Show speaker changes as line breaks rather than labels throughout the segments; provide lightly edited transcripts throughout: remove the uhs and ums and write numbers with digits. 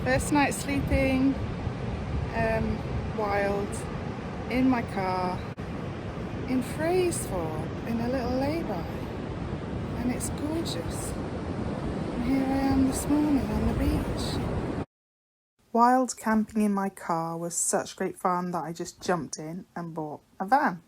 First night sleeping wild in my car in Fraserford in a little lay-by, and it's gorgeous. And here I am this morning on the beach. Wild camping in my car was such great fun that I just jumped in and bought a van.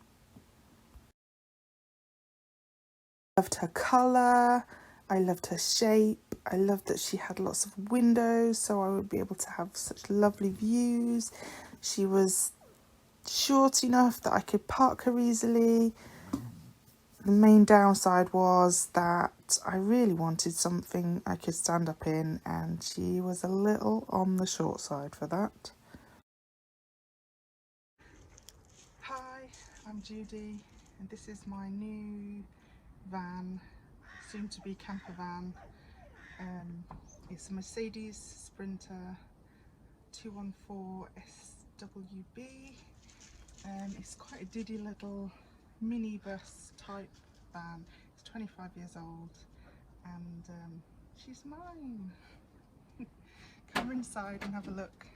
I loved her colour, I loved her shape, I loved that she had lots of windows so I would be able to have such lovely views. She was short enough that I could park her easily. The main downside was that I really wanted something I could stand up in, and she was a little on the short side for that. Hi, I'm Judy, and this is my new van, soon to be camper van. It's a Mercedes Sprinter 214 SWB. It's quite a diddy little minibus type van. It's 25 years old, and she's mine. Come inside and have a look.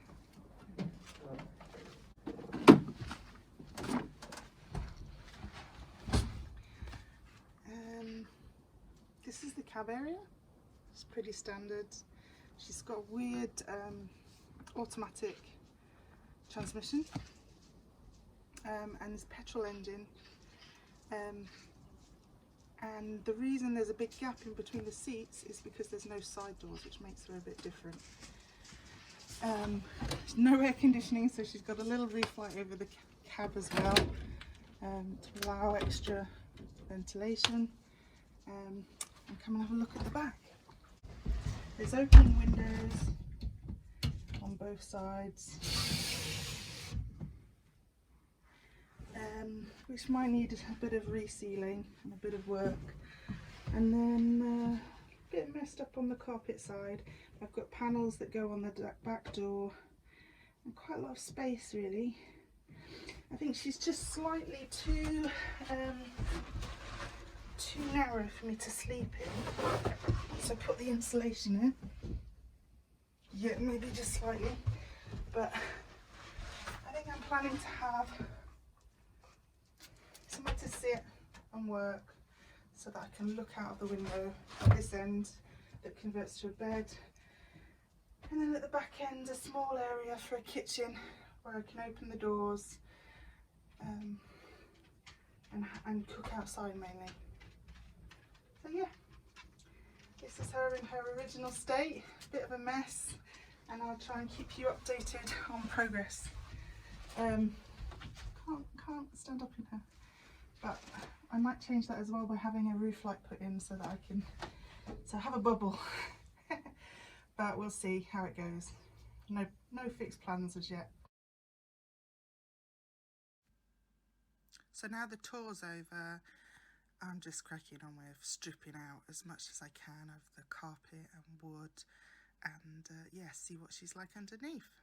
This is the cab area. It's pretty standard. She's got a weird automatic transmission, and this petrol engine. And the reason there's a big gap in between the seats is because there's no side doors, which makes her a bit different. No air conditioning, so she's got a little roof light over the cab as well, to allow extra ventilation. And come and have a look at the back. There's opening windows on both sides, which might need a bit of resealing and a bit of work. And then a bit messed up on the carpet side. I've got panels that go on the back door, and quite a lot of space really. I think she's just slightly too narrow for me to sleep in, so put the insulation in. Yeah, maybe just slightly, but I think I'm planning to have somewhere to sit and work, so that I can look out of the window at this end that converts to a bed, and then at the back end a small area for a kitchen where I can open the doors and cook outside mainly. So yeah, this is her in her original state, a bit of a mess, and I'll try and keep you updated on progress. Can't stand up in her, but I might change that as well by having a roof light put in so that I can have a bubble. But we'll see how it goes. No fixed plans as yet. So now the tour's over, I'm just cracking on with stripping out as much as I can of the carpet and wood, and yeah, see what she's like underneath.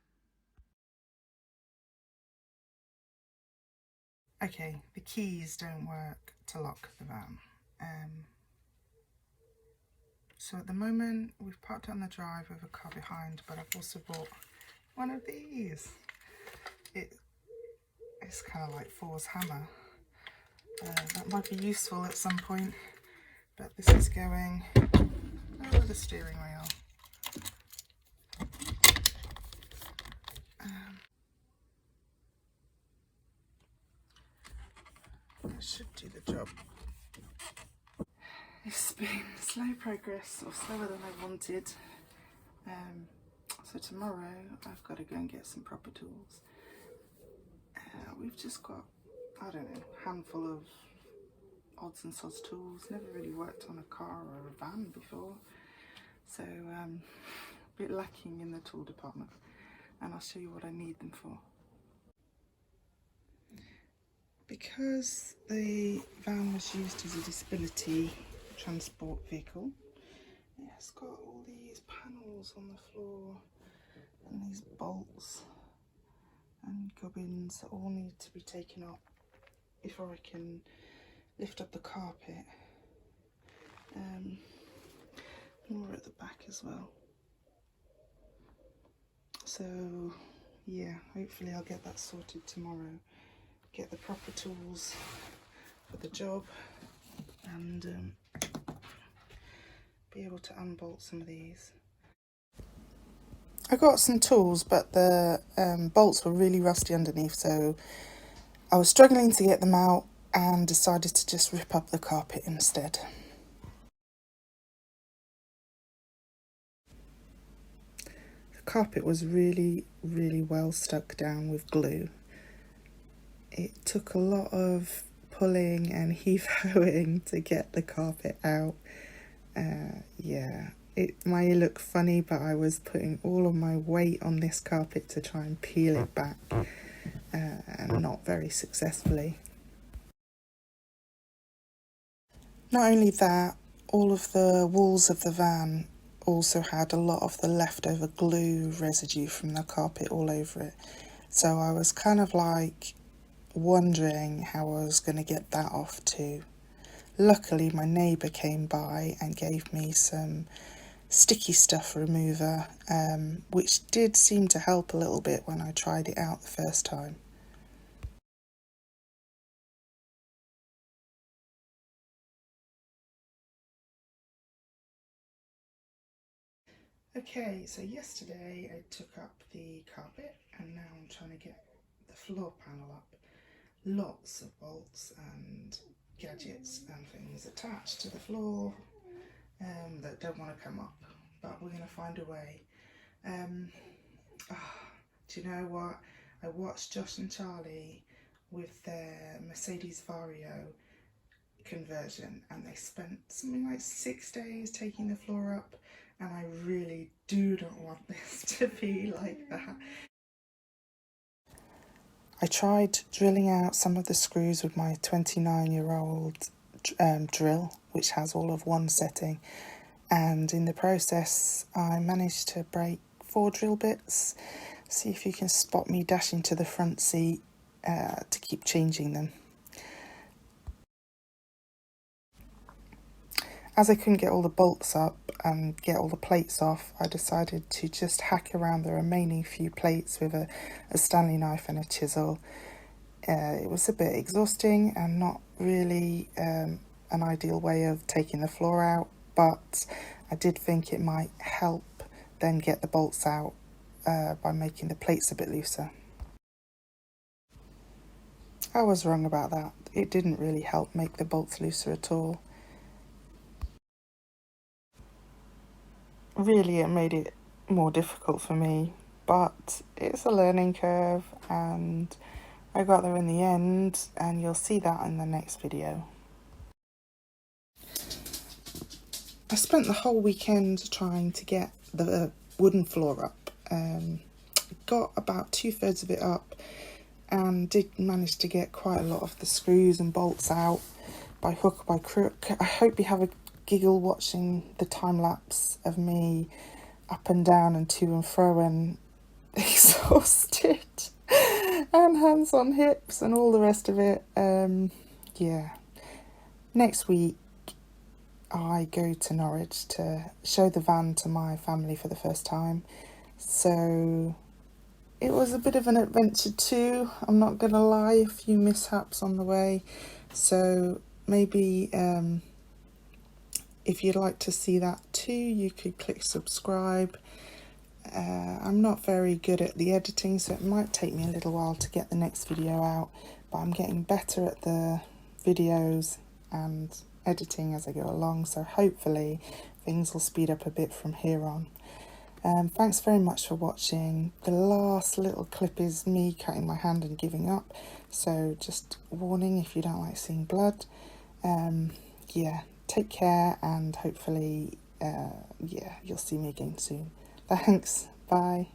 Okay, the keys don't work to lock the van. So at the moment we've parked on the drive with a car behind, but I've also bought one of these. It's kind of like Thor's hammer. That might be useful at some point, but this is going over the steering wheel. That should do the job. It's been slow progress, or slower than I wanted. So tomorrow I've got to go and get some proper tools. We've just got, I don't know, a handful of odds and sods tools. Never really worked on a car or a van before, so a bit lacking in the tool department, and I'll show you what I need them for. Because the van was used as a disability transport vehicle, it's got all these panels on the floor and these bolts and gubbins that all need to be taken up before I can lift up the carpet. More at the back as well. So yeah, hopefully I'll get that sorted tomorrow, get the proper tools for the job, and be able to unbolt some of these. I got some tools, but the bolts were really rusty underneath, so I was struggling to get them out and decided to just rip up the carpet instead. The carpet was really well stuck down with glue. It took a lot of pulling and heave-hoing to get the carpet out. Yeah, it might look funny, but I was putting all of my weight on this carpet to try and peel it back, and not very successfully. Not only that, all of the walls of the van also had a lot of the leftover glue residue from the carpet all over it. So I was kind of like wondering how I was going to get that off too. Luckily, my neighbour came by and gave me some sticky stuff remover, which did seem to help a little bit when I tried it out the first time. Okay, so yesterday I took up the carpet and now I'm trying to get the floor panel up. Lots of bolts and gadgets and things attached to the floor that don't want to come up, but we're going to find a way. Do you know what? I watched Josh and Charlie with their Mercedes Vario conversion, and they spent something like 6 days taking the floor up, and I really do not want this to be like that. I tried drilling out some of the screws with my 29-year-old drill, which has all of one setting, and in the process I managed to break 4 drill bits. See if you can spot me dashing to the front seat to keep changing them. As I couldn't get all the bolts up and get all the plates off, I decided to just hack around the remaining few plates with a Stanley knife and a chisel. It was a bit exhausting and not really an ideal way of taking the floor out, but I did think it might help then get the bolts out by making the plates a bit looser. I was wrong about that. It didn't really help make the bolts looser at all. Really, it made it more difficult for me, but it's a learning curve and I got there in the end, and you'll see that in the next video. I spent the whole weekend trying to get the wooden floor up. Got about 2/3 of it up and did manage to get quite a lot of the screws and bolts out by hook or by crook. I hope you have a giggle watching the time lapse of me up and down and to and fro and exhausted and hands on hips and all the rest of it. Yeah, next week I go to Norwich to show the van to my family for the first time, so it was a bit of an adventure too, I'm not gonna lie, a few mishaps on the way. So maybe if you'd like to see that too, you could click subscribe. I'm not very good at the editing, so it might take me a little while to get the next video out, but I'm getting better at the videos and editing as I go along, so hopefully things will speed up a bit from here on. Thanks very much for watching. The last little clip is me cutting my hand and giving up, so just warning if you don't like seeing blood. Yeah, take care, and hopefully yeah, you'll see me again soon. Thanks, bye.